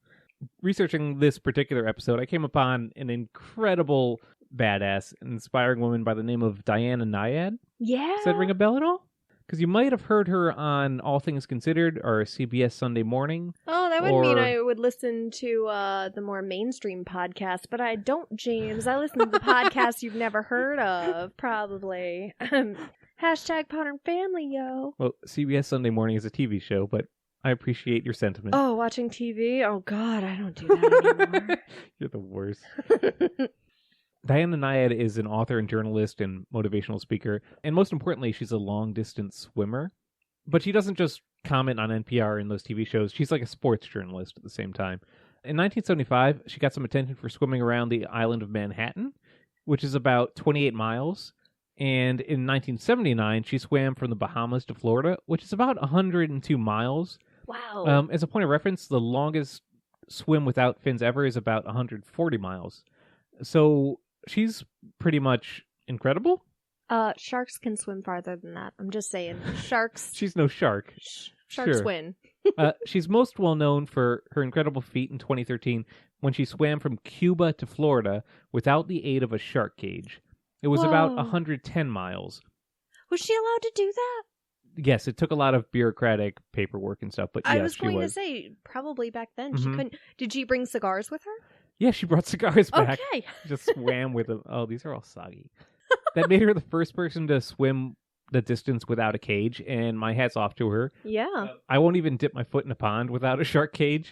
Researching this particular episode, I came upon an incredible, badass, inspiring woman by the name of Diana Nyad. Yeah. Does that ring a bell at all? Because you might have heard her on All Things Considered or CBS Sunday Morning. Oh, that would mean or- I would listen to the more mainstream podcast, but I don't, James. I listen to the podcasts you've never heard of, probably. Hashtag Modern Family, yo. Well, CBS Sunday Morning is a TV show, but I appreciate your sentiment. Oh, watching TV? Oh, God, I don't do that anymore. You're the worst. Diana Nyad is an author and journalist and motivational speaker, and most importantly, she's a long-distance swimmer. But she doesn't just comment on NPR and those TV shows. She's like a sports journalist at the same time. In 1975, she got some attention for swimming around the island of Manhattan, which is about 28 miles. And in 1979, she swam from the Bahamas to Florida, which is about 102 miles. Wow. As a point of reference, the longest swim without fins ever is about 140 miles. So she's pretty much incredible. Sharks can swim farther than that. I'm just saying. Sharks. She's no shark. Sharks Sure. win. She's most well known for her incredible feat in 2013 when she swam from Cuba to Florida without the aid of a shark cage. It was about Whoa. 110 miles. Was she allowed to do that? Yes, it took a lot of bureaucratic paperwork and stuff, but yes, I was she going was. to say, probably back then she Mhm. couldn't. Did she bring cigars with her? Yeah, she brought cigars back. Okay. Just swam with them. Oh, these are all soggy. That made her the first person to swim the distance without a cage, and my hat's off to her. Yeah. I won't even dip my foot in a pond without a shark cage.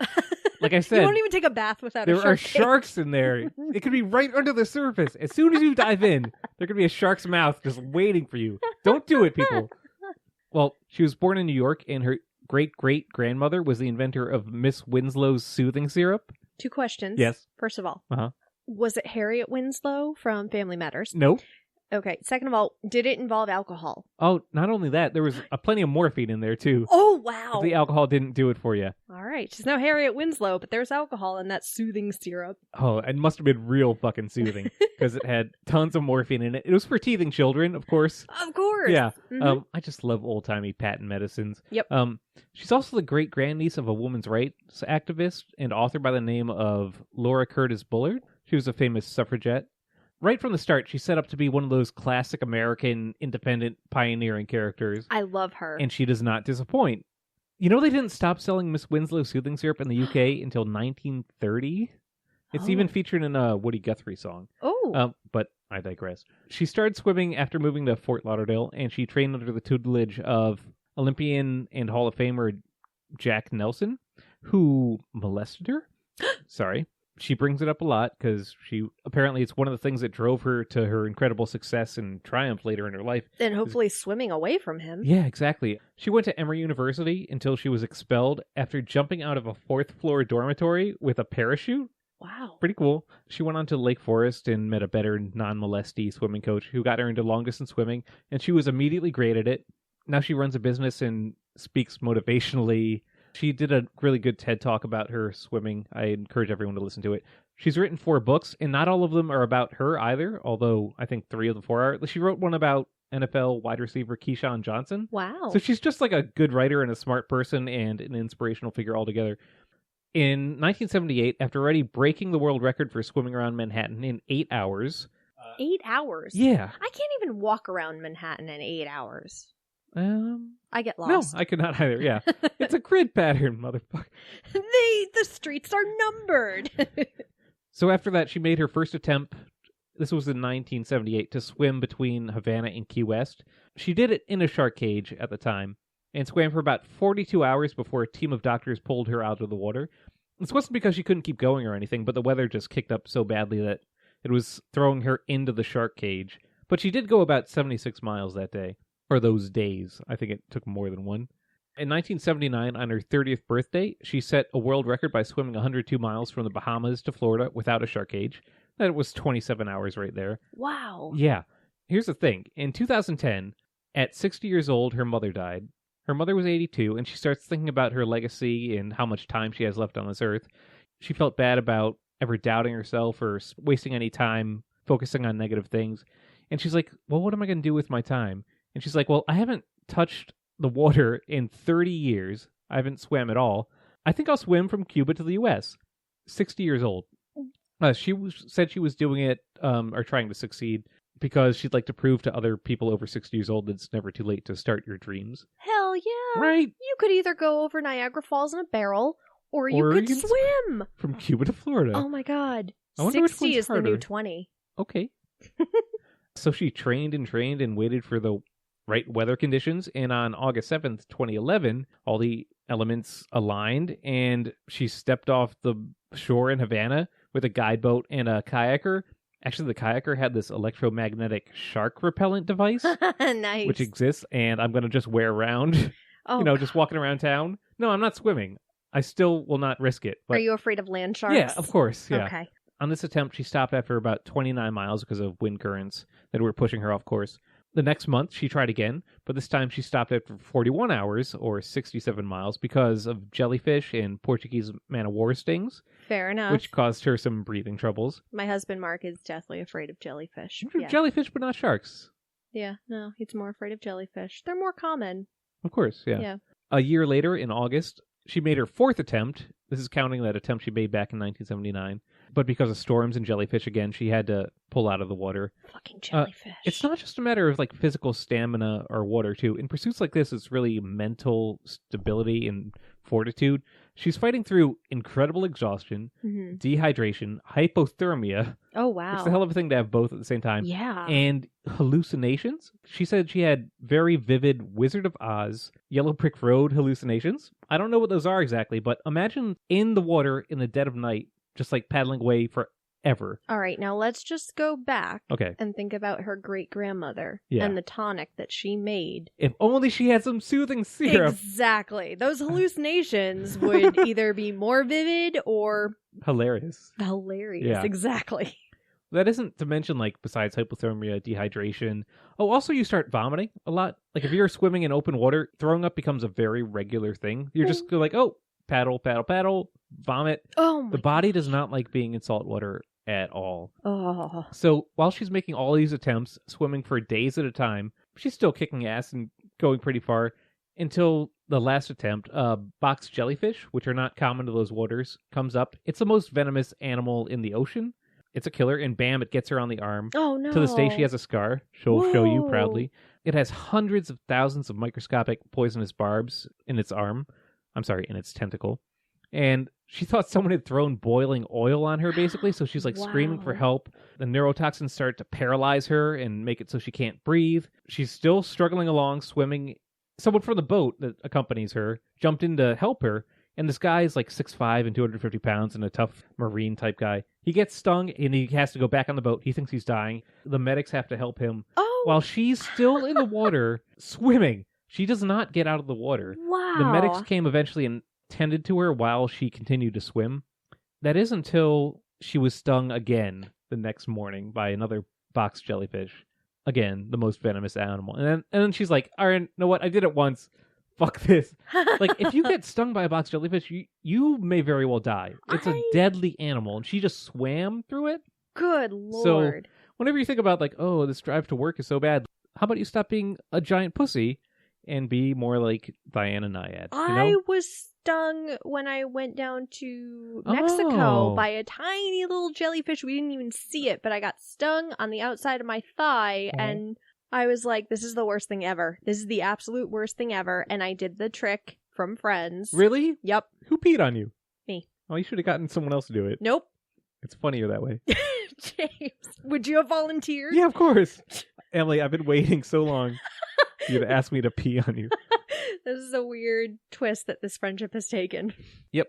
Like I You said, won't even take a bath without a there shark are cage. sharks in there. It could be right under the surface. As soon as you dive in, there could be a shark's mouth just waiting for you. Don't do it, people. Well, she was born in New York, and her great-great-grandmother was the inventor of Miss Winslow's soothing syrup. 2 questions. Yes. First of all, Uh-huh. was it Harriet Winslow from Family Matters? No. Okay. Second of all, did it involve alcohol? Oh, not only that, there was plenty of morphine in there, too. Oh, wow. But the alcohol didn't do it for you. All right. She's no Harriet Winslow, but there's alcohol in that soothing syrup. Oh, it must have been real fucking soothing because it had tons of morphine in it. It was for teething children, of course. Of course. Yeah. Mhm. I just love old-timey patent medicines. Yep. She's also the great-grandniece of a women's rights activist and author by the name of Laura Curtis Bullard. She was a famous suffragette. Right from the start, she set up to be one of those classic American independent pioneering characters, I love her. and she does not disappoint. You know they didn't stop selling Miss Winslow soothing syrup in the UK until 1930? It's Oh. even featured in a Woody Guthrie song. Oh. But I digress. She started swimming after moving to Fort Lauderdale, and she trained under the tutelage of Olympian and Hall of Famer Jack Nelson, who molested her. Sorry. She brings it up a lot because apparently it's one of the things that drove her to her incredible success and triumph later in her life. And hopefully swimming away from him. Yeah, exactly. She went to Emory University until she was expelled after jumping out of a 4th floor dormitory with a parachute. Wow. Pretty cool. She went on to Lake Forest and met a better non-molesty swimming coach who got her into long-distance swimming, and she was immediately great at it. Now she runs a business and speaks motivationally. She did a really good TED Talk about her swimming. I encourage everyone to listen to it. She's written 4 books, and not all of them are about her either, although I think 3 of the 4 are. She wrote one about NFL wide receiver Keyshawn Johnson. Wow. So she's just like a good writer and a smart person and an inspirational figure altogether. In 1978, after already breaking the world record for swimming around Manhattan in 8 hours. 8 hours? Yeah. I can't even walk around Manhattan in 8 hours. I get No, lost. I could not either. Yeah. It's a grid pattern, motherfucker. The streets are numbered. So after that, she made her first attempt. This was in 1978 to swim between Havana and Key West. She did it in a shark cage at the time and swam for about 42 hours before a team of doctors pulled her out of the water. This wasn't because she couldn't keep going or anything, but the weather just kicked up so badly that it was throwing her into the shark cage. But she did go about 76 miles that day. Or those days. I think it took more than one. In 1979, on her 30th birthday, she set a world record by swimming 102 miles from the Bahamas to Florida without a shark cage. That was 27 hours right there. Wow. Yeah. Here's the thing. In 2010, at 60 years old, her mother died. Her mother was 82, and she starts thinking about her legacy and how much time she has left on this earth. She felt bad about ever doubting herself or wasting any time focusing on negative things. And she's like, well, what am I going to do with my time? And she's like, well, I haven't touched the water in 30 years. I haven't swam at all. I think I'll swim from Cuba to the U.S. 60 years old. She said she was doing it or trying to succeed because she'd like to prove to other people over 60 years old that it's never too late to start your dreams. Hell yeah. Right? You could either go over Niagara Falls in a barrel, or you Or could you can swim. From Cuba to Florida. Oh my god. I wonder which 60 one's is the new harder. 20. Okay. So she trained and waited for the right weather conditions, and on August 7th, 2011, all the elements aligned, and she stepped off the shore in Havana with a guide boat and a kayaker. Actually, the kayaker had this electromagnetic shark repellent device, Nice. which exists, and I'm going to just wear around, oh, just walking around town. No, I'm not swimming. I still will not risk it. But Are you afraid of land sharks? yeah, of course. Yeah. Okay. On this attempt, she stopped after about 29 miles because of wind currents that were pushing her off course. The next month, she tried again, but this time she stopped after 41 hours, or 67 miles, because of jellyfish and Portuguese man-of-war stings, Fair enough. which caused her some breathing troubles. My husband Mark is deathly afraid of jellyfish. Yeah. Jellyfish, but not sharks. Yeah, no, he's more afraid of jellyfish. They're more common. Of course, yeah. Yeah. A year later, in August, she made her fourth attempt. This is counting that attempt she made back in 1979. But because of storms and jellyfish again, she had to pull out of the water. Fucking jellyfish. It's not just a matter of like physical stamina or water too. In pursuits like this, it's really mental stability and fortitude. She's fighting through incredible exhaustion, Mhm. dehydration, hypothermia. Oh, wow. It's the hell of a thing to have both at the same time. Yeah. And hallucinations. She said she had very vivid Wizard of Oz, Yellow Brick Road hallucinations. I don't know what those are exactly, but imagine in the water in the dead of night, just like paddling away forever. All right, now let's just go back Okay. and think about her great-grandmother Yeah. and the tonic that she made. If only she had some soothing syrup. Exactly. Those hallucinations would either be more vivid or Hilarious. hilarious. Yeah. Exactly. That isn't to mention, like, besides hypothermia, dehydration. Oh, also you start vomiting a lot. Like, if you're swimming in open water, throwing up becomes a very regular thing. You're just like, oh, paddle, paddle, paddle, vomit. Oh my The body does not like being in salt water at all. Oh. So while she's making all these attempts, swimming for days at a time, she's still kicking ass and going pretty far until the last attempt. Box jellyfish, which are not common to those waters, comes up. It's the most venomous animal in the ocean. It's a killer, and bam, it gets her on the arm. Oh no. To this day, she has a scar. She'll show you Whoa. proudly. It has hundreds of thousands of microscopic poisonous barbs in its arm. I'm sorry, in its tentacle. And she thought someone had thrown boiling oil on her, basically, so she's like screaming for Wow. help. The neurotoxins start to paralyze her and make it so she can't breathe. She's still struggling along, swimming. Someone from the boat that accompanies her jumped in to help her, and this guy is like 6'5" and 250 pounds and a tough marine type guy. He gets stung and he has to go back on the boat. He thinks he's dying. The medics have to help him. Oh. While she's still in the water, swimming. She does not get out of the water. Wow. The medics came eventually and tended to her while she continued to swim. That is until she was stung again the next morning by another box jellyfish. Again, the most venomous animal. And then she's like, all right, you know what? I did it once. Fuck this. Like, if you get stung by a box jellyfish, you may very well die. It's a deadly animal, and she just swam through it. Good lord. Whenever you think about, like, oh, this drive to work is so bad, how about you stop being a giant pussy and be more like Diana Nyad? I was stung when I went down to Mexico Oh. by a tiny little jellyfish. We didn't even see it, but I got stung on the outside of my thigh, Mhm. and I was like, this is the worst thing ever. This is the absolute worst thing ever. And I did the trick from Friends. Really? Yep. Who peed on you? Me. Oh, you should have gotten someone else to do it. Nope. It's funnier that way. James, would you have volunteered? Yeah, of course. Emily, I've been waiting so long for you to ask me to pee on you. This is a weird twist that this friendship has taken. Yep.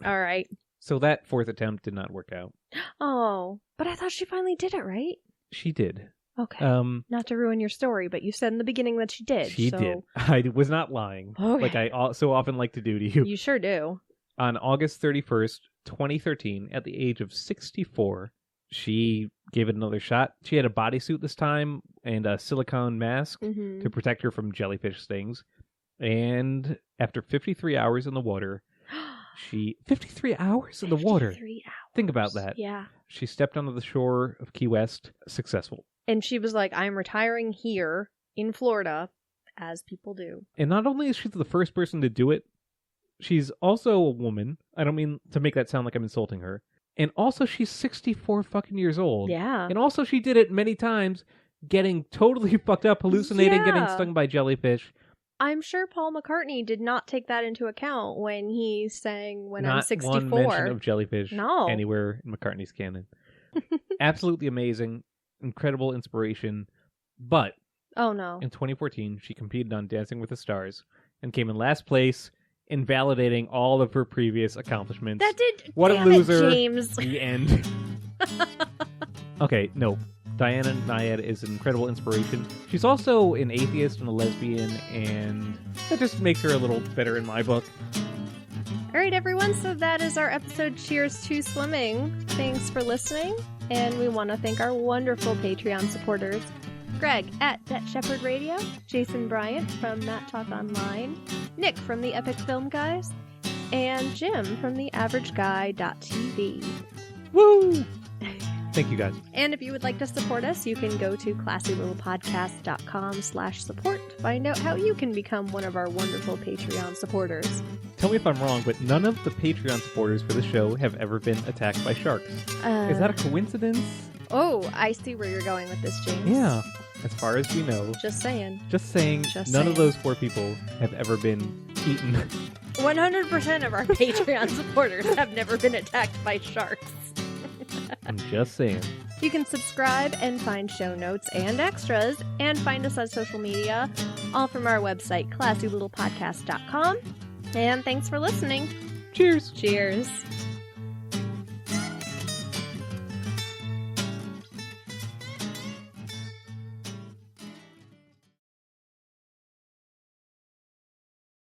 All right. So that fourth attempt did not work out. Oh, but I thought she finally did it, right? She did. Okay. Not to ruin your story, but you said in the beginning that she did. She so... did. I was not lying, Okay. like I so often like to do to you. You sure do. On August 31st, 2013, at the age of 64, she gave it another shot. She had a bodysuit this time and a silicone mask Mm-hmm. to protect her from jellyfish stings. And after 53 hours in the water, 53 hours in the water. 53 hours. Think about that. Yeah. She stepped onto the shore of Key West, successful. And she was like, I'm retiring here in Florida, as people do. And not only is she the first person to do it, she's also a woman. I don't mean to make that sound like I'm insulting her. And also she's 64 fucking years old. Yeah. And also she did it many times, getting totally fucked up, hallucinating, getting Yeah. stung by jellyfish. I'm sure Paul McCartney did not take that into account when he sang When I'm Not 64. one mention of jellyfish No. anywhere in McCartney's canon. Absolutely amazing, incredible inspiration. But Oh no. in 2014, she competed on Dancing with the Stars and came in last place, invalidating all of her previous accomplishments. That did. What damn a loser. It, James. The end. Okay, no. Diana Nyad is an incredible inspiration. She's also an atheist and a lesbian, and that just makes her a little better in my book. All right, everyone. So that is our episode. Cheers to swimming. Thanks for listening. And we want to thank our wonderful Patreon supporters. Greg at Debt Shepherd Radio, Jason Bryant from Matt Talk Online, Nick from the Epic Film Guys, and Jim from the AverageGuy.tv. Woo! Thank you, guys. And if you would like to support us, you can go to classylittlepodcast.com/support to find out how you can become one of our wonderful Patreon supporters. Tell me if I'm wrong, but none of the Patreon supporters for the show have ever been attacked by sharks. Is that a coincidence? Oh, I see where you're going with this, James. Yeah, as far as we know. Just saying. Just saying, none of those poor people have ever been eaten. 100% of our Patreon supporters have never been attacked by sharks. I'm just saying. You can subscribe and find show notes and extras, and find us on social media, all from our website, classylittlepodcast.com. And thanks for listening. Cheers. Cheers.